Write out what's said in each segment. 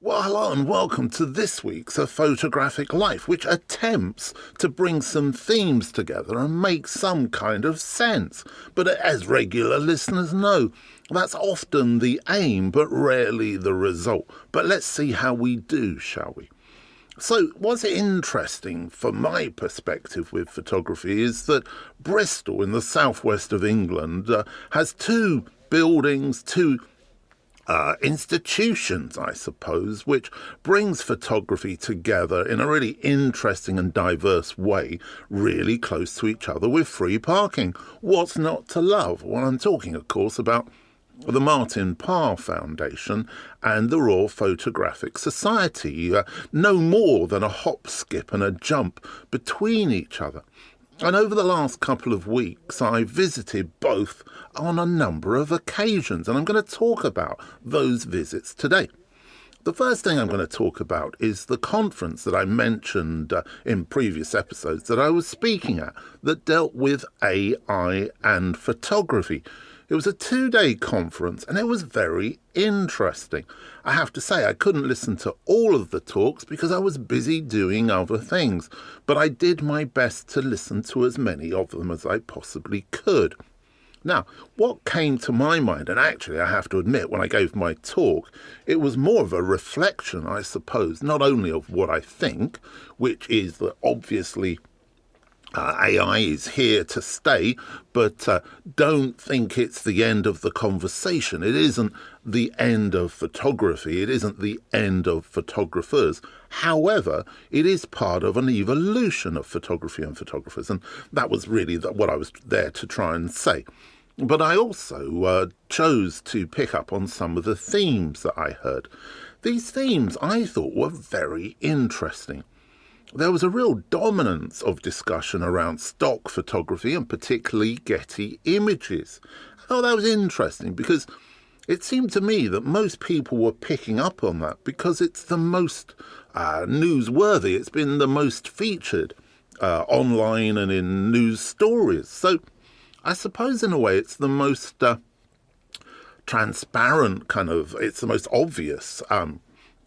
Well, hello and welcome to this week's A Photographic Life, which attempts to bring some themes together and make some kind of sense. But as regular listeners know, that's often the aim, but rarely the result. But let's see how we do, shall we? So what's interesting from my perspective with photography is that Bristol in the southwest of England has two buildings, two institutions, I suppose, which brings photography together in a really interesting and diverse way, really close to each other with free parking. What's not to love? Well, I'm talking, of course, about the Martin Parr Foundation and the Royal Photographic Society, no more than a hop, skip and a jump between each other. And over the last couple of weeks, I visited both on a number of occasions, and I'm going to talk about those visits today. The first thing I'm going to talk about is the conference that I mentioned in previous episodes that I was speaking at that dealt with AI and photography. It was a 2-day conference and it was very interesting. I have to say I couldn't listen to all of the talks because I was busy doing other things, but I did my best to listen to as many of them as I possibly could. Now, what came to my mind, and actually I have to admit when I gave my talk, it was more of a reflection, I suppose, not only of what I think, which is that obviously AI is here to stay, but don't think it's the end of the conversation. It isn't the end of photography. It isn't the end of photographers. However, it is part of an evolution of photography and photographers, and that was really what I was there to try and say. But I also chose to pick up on some of the themes that I heard. These themes I thought were very interesting. There was a real dominance of discussion around stock photography and particularly Getty images. I thought that was interesting because it seemed to me that most people were picking up on that because it's the most newsworthy. It's been the most featured online and in news stories. So I suppose in a way it's the most transparent it's the most obvious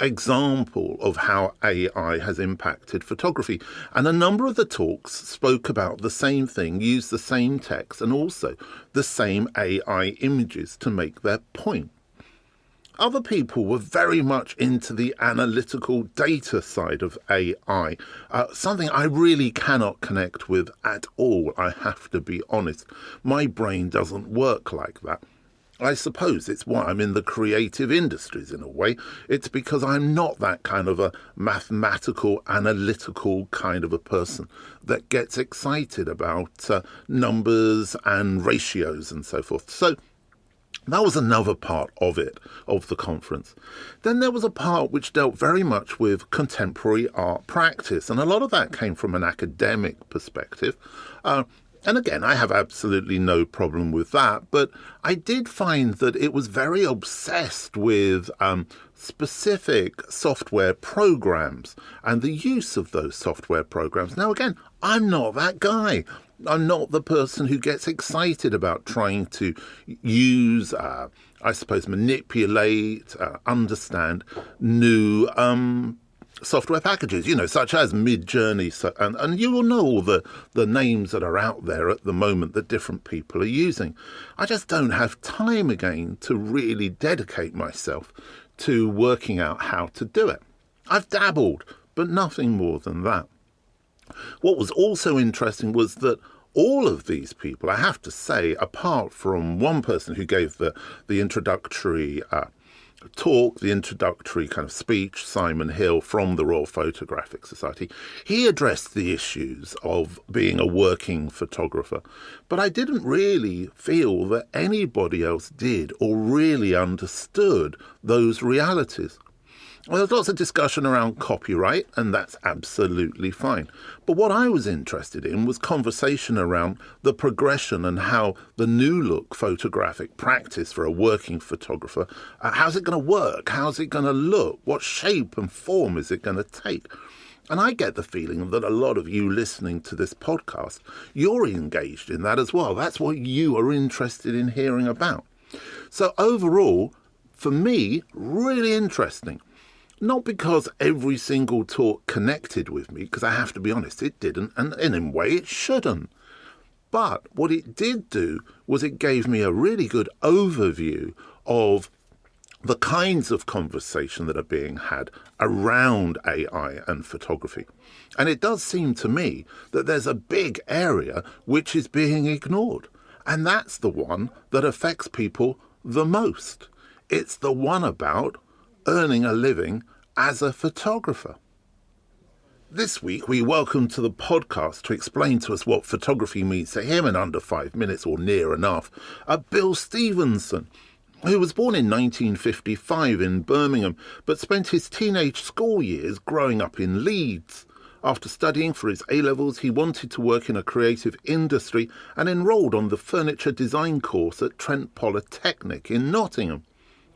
example of how AI has impacted photography. And a number of the talks spoke about the same thing, used the same text and also the same AI images to make their point. Other people were very much into the analytical data side of AI, something I really cannot connect with at all, I have to be honest. My brain doesn't work like that. I suppose it's why I'm in the creative industries in a way. It's because I'm not that kind of a mathematical, analytical kind of a person that gets excited about numbers and ratios and so forth. So that was another part of the conference. Then there was a part which dealt very much with contemporary art practice, and a lot of that came from an academic perspective. And again, I have absolutely no problem with that, but I did find that it was very obsessed with specific software programs and the use of those software programs. Now, again, I'm not that guy. I'm not the person who gets excited about trying to use, manipulate, understand new software packages, such as Mid-Journey, and you will know all the names that are out there at the moment that different people are using. I just don't have time again to really dedicate myself to working out how to do it. I've dabbled, but nothing more than that. What was also interesting was that all of these people, I have to say, apart from one person who gave the introductory talk, the introductory kind of speech, Simon Hill from the Royal Photographic Society, he addressed the issues of being a working photographer. But I didn't really feel that anybody else did or really understood those realities. Well, there's lots of discussion around copyright, and that's absolutely fine. But what I was interested in was conversation around the progression and how the new look photographic practice for a working photographer, how's it going to work? How's it going to look? What shape and form is it going to take? And I get the feeling that a lot of you listening to this podcast, you're engaged in that as well. That's what you are interested in hearing about. So overall, for me, really interesting. Not because every single talk connected with me, because I have to be honest, it didn't, and in a way it shouldn't. But what it did do was it gave me a really good overview of the kinds of conversation that are being had around AI and photography. And it does seem to me that there's a big area which is being ignored. And that's the one that affects people the most. It's the one about earning a living as a photographer. This week, we welcome to the podcast to explain to us what photography means to him in under 5 minutes or near enough, Bill Stephenson, who was born in 1955 in Birmingham, but spent his teenage school years growing up in Leeds. After studying for his A-levels, he wanted to work in a creative industry and enrolled on the furniture design course at Trent Polytechnic in Nottingham.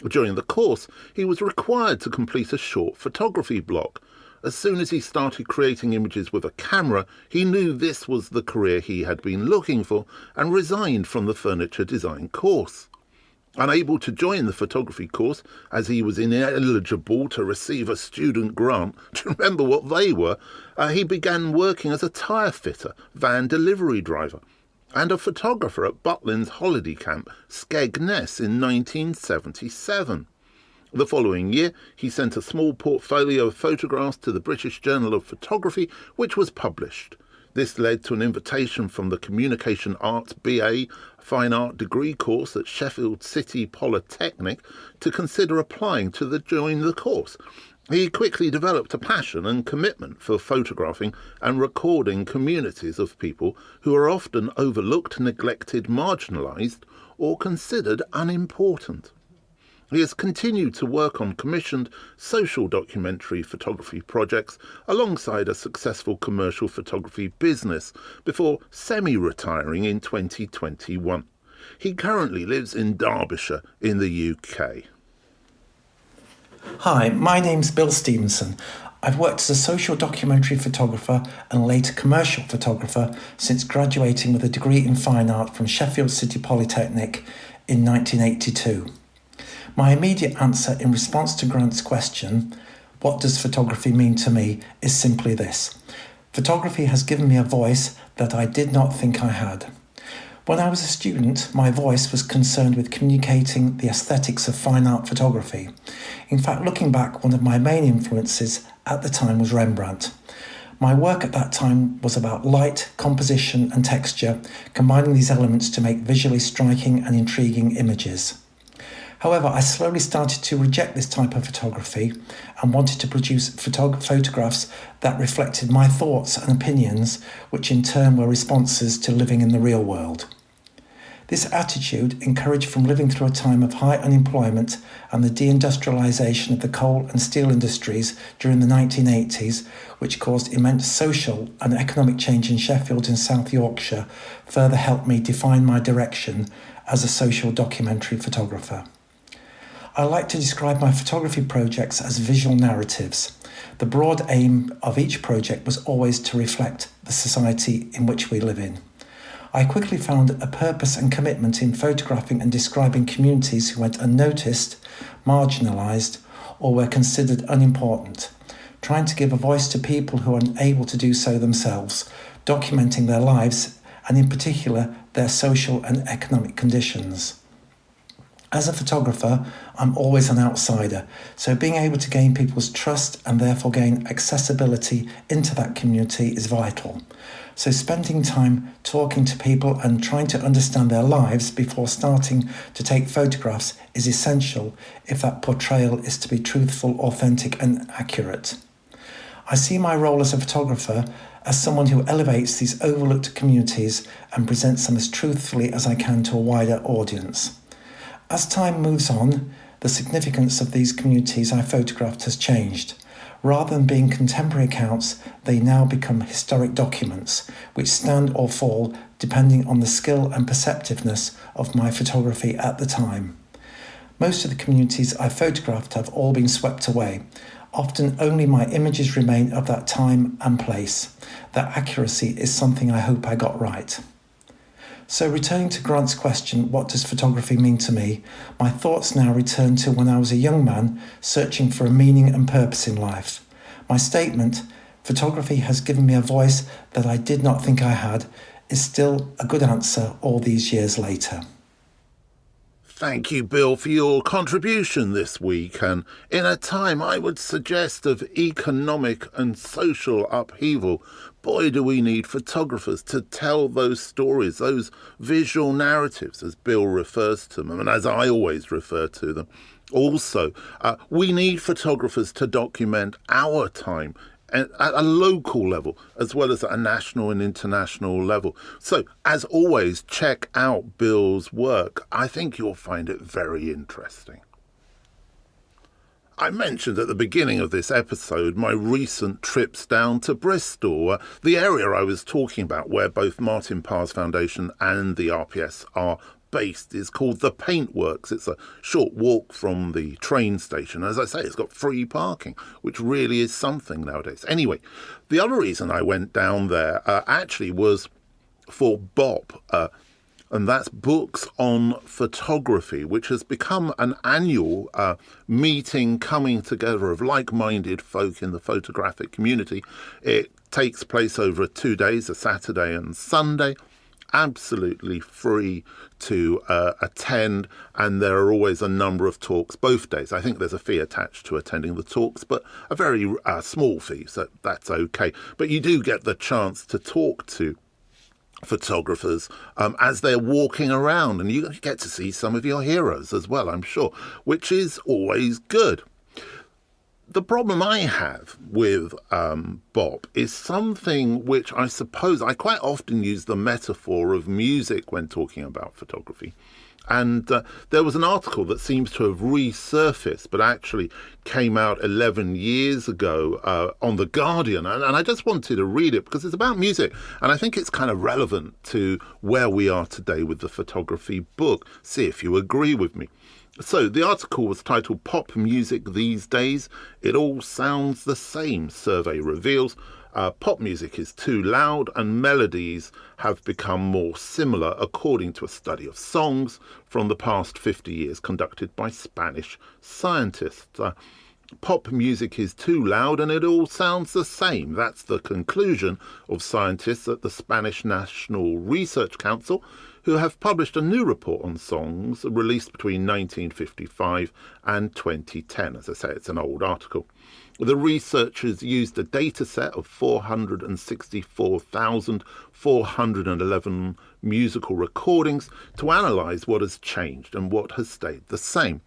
During the course, he was required to complete a short photography block. As soon as he started creating images with a camera, he knew this was the career he had been looking for and resigned from the furniture design course. Unable to join the photography course as he was ineligible to receive a student grant, do you remember what they were? He began working as a tyre fitter, van delivery driver, and a photographer at Butlins holiday camp, Skegness, in 1977. The following year, he sent a small portfolio of photographs to the British Journal of Photography, which was published. This led to an invitation from the Communication Arts BA Fine Art degree course at Sheffield City Polytechnic to consider applying to join the course. He quickly developed a passion and commitment for photographing and recording communities of people who are often overlooked, neglected, marginalised, or considered unimportant. He has continued to work on commissioned social documentary photography projects alongside a successful commercial photography business before semi-retiring in 2021. He currently lives in Derbyshire in the UK. Hi, my name's Bill Stephenson. I've worked as a social documentary photographer and later commercial photographer since graduating with a degree in fine art from Sheffield City Polytechnic in 1982. My immediate answer in response to Grant's question, what does photography mean to me, is simply this. Photography has given me a voice that I did not think I had. When I was a student, my voice was concerned with communicating the aesthetics of fine art photography. In fact, looking back, one of my main influences at the time was Rembrandt. My work at that time was about light, composition and texture, combining these elements to make visually striking and intriguing images. However, I slowly started to reject this type of photography and wanted to produce photographs that reflected my thoughts and opinions, which in turn were responses to living in the real world. This attitude, encouraged from living through a time of high unemployment and the deindustrialisation of the coal and steel industries during the 1980s, which caused immense social and economic change in Sheffield and South Yorkshire, further helped me define my direction as a social documentary photographer. I like to describe my photography projects as visual narratives. The broad aim of each project was always to reflect the society in which we live in. I quickly found a purpose and commitment in photographing and describing communities who went unnoticed, marginalised, or were considered unimportant, trying to give a voice to people who are unable to do so themselves, documenting their lives and in particular their social and economic conditions. As a photographer, I'm always an outsider, so being able to gain people's trust and therefore gain accessibility into that community is vital. So spending time talking to people and trying to understand their lives before starting to take photographs is essential if that portrayal is to be truthful, authentic and accurate. I see my role as a photographer as someone who elevates these overlooked communities and presents them as truthfully as I can to a wider audience. As time moves on, the significance of these communities I photographed has changed. Rather than being contemporary accounts, they now become historic documents, which stand or fall depending on the skill and perceptiveness of my photography at the time. Most of the communities I photographed have all been swept away. Often only my images remain of that time and place. That accuracy is something I hope I got right. So returning to Grant's question, what does photography mean to me? My thoughts now return to when I was a young man searching for a meaning and purpose in life. My statement, photography has given me a voice that I did not think I had, is still a good answer all these years later. Thank you, Bill, for your contribution this week. And in a time, I would suggest, of economic and social upheaval, boy, do we need photographers to tell those stories, those visual narratives, as Bill refers to them, and as I always refer to them. Also, we need photographers to document our time at a local level, as well as at a national and international level. So, as always, check out Bill's work. I think you'll find it very interesting. I mentioned at the beginning of this episode my recent trips down to Bristol, the area I was talking about where both Martin Parr's Foundation and the RPS are based is called the Paintworks. It's a short walk from the train station. As I say, it's got free parking, which really is something nowadays. Anyway, the other reason I went down there actually was for BOP, and that's Books on Photography, which has become an annual meeting, coming together of like-minded folk in the photographic community. It takes place over 2 days, a Saturday and Sunday. Absolutely free to attend, and there are always a number of talks both days. I think there's a fee attached to attending the talks, but a very small fee, so that's okay. But you do get the chance to talk to photographers as they're walking around, and you get to see some of your heroes as well, I'm sure, which is always good. The problem I have with BOP is something which I suppose I quite often use the metaphor of music when talking about photography. And there was an article that seems to have resurfaced, but actually came out 11 years ago on The Guardian. And I just wanted to read it because it's about music. And I think it's kind of relevant to where we are today with the photography book. See if you agree with me. So the article was titled "Pop Music These Days. It All Sounds the Same. Survey Reveals pop music is too loud and melodies have become more similar, according to a study of songs from the past 50 years conducted by Spanish scientists. Pop music is too loud and it all sounds the same. That's the conclusion of scientists at the Spanish National Research Council, who have published a new report on songs released between 1955 and 2010. As I say, it's an old article. The researchers used a data set of 464,411 musical recordings to analyse what has changed and what has stayed the same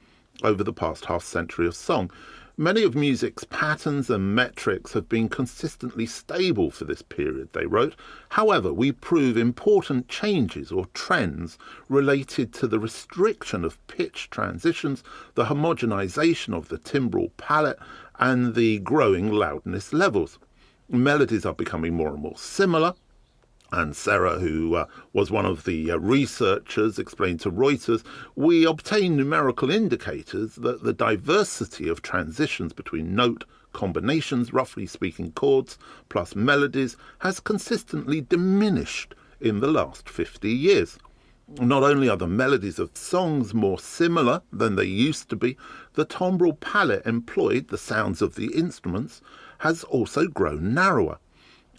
over the past half century of song. Many of music's patterns and metrics have been consistently stable for this period, they wrote. However, we prove important changes or trends related to the restriction of pitch transitions, the homogenisation of the timbral palette, and the growing loudness levels. Melodies are becoming more and more similar. And Sarah, who was one of the researchers, explained to Reuters, we obtain numerical indicators that the diversity of transitions between note combinations, roughly speaking chords, plus melodies, has consistently diminished in the last 50 years. Not only are the melodies of songs more similar than they used to be, the timbral palette employed, the sounds of the instruments, has also grown narrower.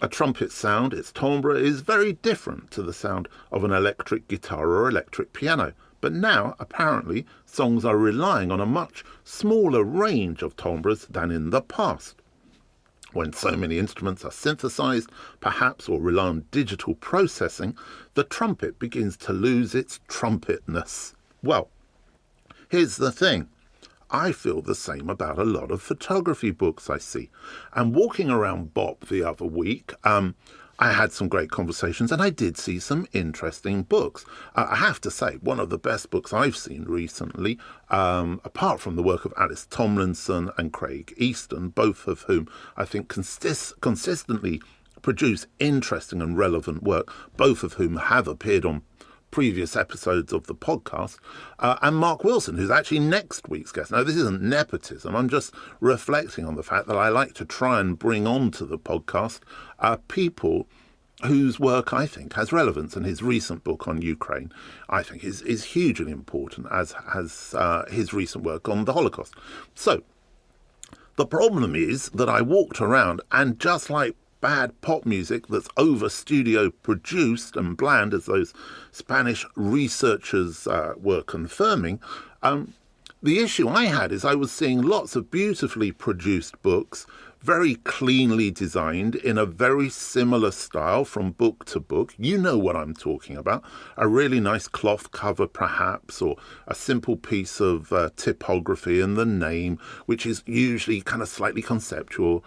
A trumpet sound, its timbre, is very different to the sound of an electric guitar or electric piano. But now, apparently, songs are relying on a much smaller range of timbres than in the past. When so many instruments are synthesized, perhaps, or rely on digital processing, the trumpet begins to lose its trumpetness. Well, here's the thing. I feel the same about a lot of photography books I see. And walking around BOP the other week, I had some great conversations and I did see some interesting books. I have to say, one of the best books I've seen recently, apart from the work of Alice Tomlinson and Craig Easton, both of whom I think consistently produce interesting and relevant work, both of whom have appeared on previous episodes of the podcast, and Mark Wilson, who's actually next week's guest. Now, this isn't nepotism. I'm just reflecting on the fact that I like to try and bring onto the podcast people whose work I think has relevance, and his recent book on Ukraine I think is hugely important, as has his recent work on the Holocaust. So the problem is that I walked around, and just like bad pop music that's over studio produced and bland, as those Spanish researchers were confirming, the issue I had is I was seeing lots of beautifully produced books, very cleanly designed in a very similar style from book to book. You know what I'm talking about. A really nice cloth cover perhaps, or a simple piece of typography in the name, which is usually kind of slightly conceptual.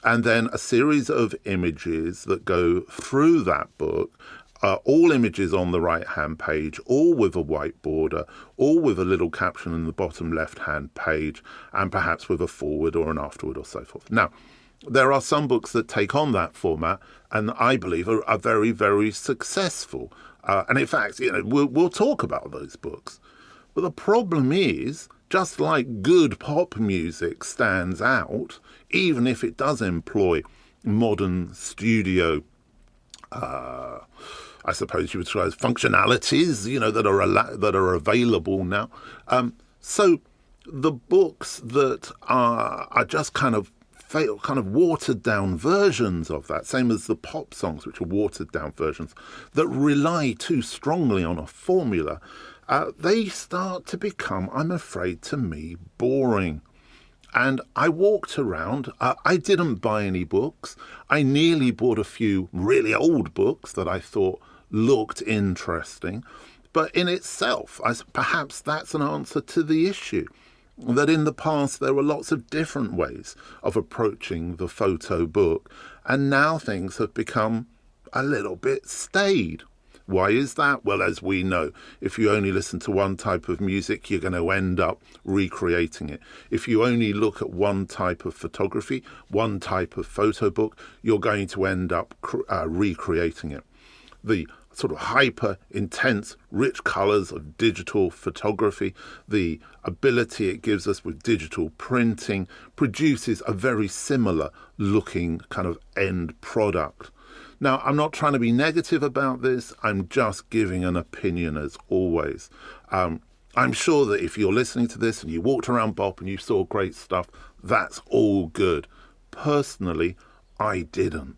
And then a series of images that go through that book, all images on the right-hand page, all with a white border, all with a little caption in the bottom left-hand page, and perhaps with a forward or an afterward or so forth. Now, there are some books that take on that format, and I believe are very, very successful. And in fact, we'll talk about those books. But the problem is, just like good pop music stands out, even if it does employ modern studio, I suppose you would try functionalities, that are available now. So the books that are just kind of watered down versions of that, same as the pop songs, which are watered down versions that rely too strongly on a formula, they start to become, I'm afraid, to me, boring. And I walked around. I didn't buy any books. I nearly bought a few really old books that I thought looked interesting. But in itself, perhaps that's an answer to the issue, that in the past there were lots of different ways of approaching the photo book, and now things have become a little bit staid. Why is that? Well, as we know, if you only listen to one type of music, you're going to end up recreating it. If you only look at one type of photography, one type of photo book, you're going to end up recreating it. The sort of hyper intense, rich colours of digital photography, the ability it gives us with digital printing, produces a very similar looking kind of end product. Now, I'm not trying to be negative about this. I'm just giving an opinion, as always. I'm sure that if you're listening to this and you walked around Bop and you saw great stuff, that's all good. Personally, I didn't.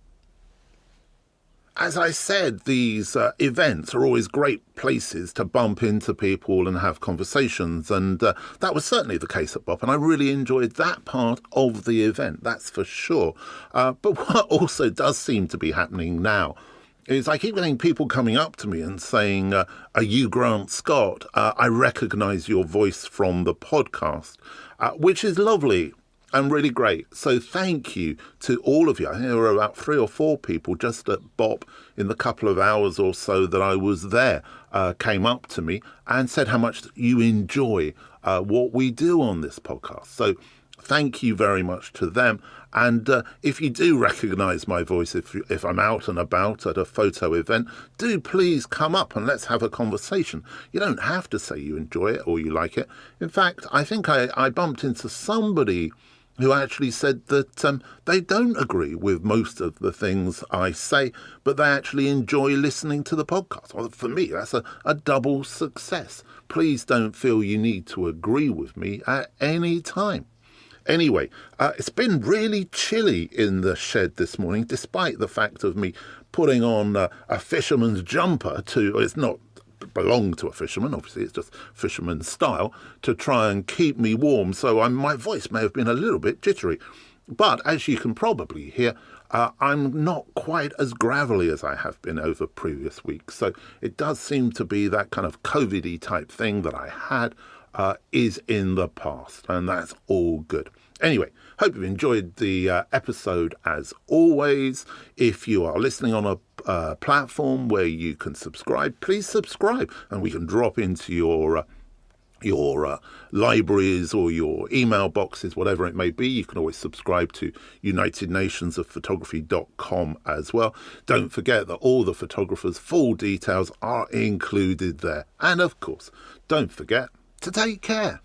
As I said, these events are always great places to bump into people and have conversations, and that was certainly the case at Bop, and I really enjoyed that part of the event, that's for sure. But what also does seem to be happening now is I keep getting people coming up to me and saying, are you Grant Scott? I recognise your voice from the podcast, which is lovely and really great. So thank you to all of you. I think there were about 3 or 4 people just at Bop in the couple of hours or so that I was there, came up to me and said how much you enjoy what we do on this podcast. So thank you very much to them. And if you do recognise my voice, if I'm out and about at a photo event, do please come up and let's have a conversation. You don't have to say you enjoy it or you like it. In fact, I think I bumped into somebody who actually said that they don't agree with most of the things I say, but they actually enjoy listening to the podcast. Well, for me, that's a double success. Please don't feel you need to agree with me at any time. Anyway, it's been really chilly in the shed this morning, despite the fact of me putting on a fisherman's jumper it's not belong to a fisherman, obviously it's just fisherman style, to try and keep me warm, so my voice may have been a little bit jittery. But as you can probably hear, I'm not quite as gravelly as I have been over previous weeks, so it does seem to be that kind of COVID-y type thing that I had is in the past, and that's all good. Anyway, hope you've enjoyed the episode as always. If you are listening on a platform where you can subscribe, please subscribe, and we can drop into your libraries or your email boxes, whatever it may be. You can always subscribe to UnitedNationsOfPhotography.com as well. Don't forget that all the photographers' full details are included there. And of course, don't forget to take care.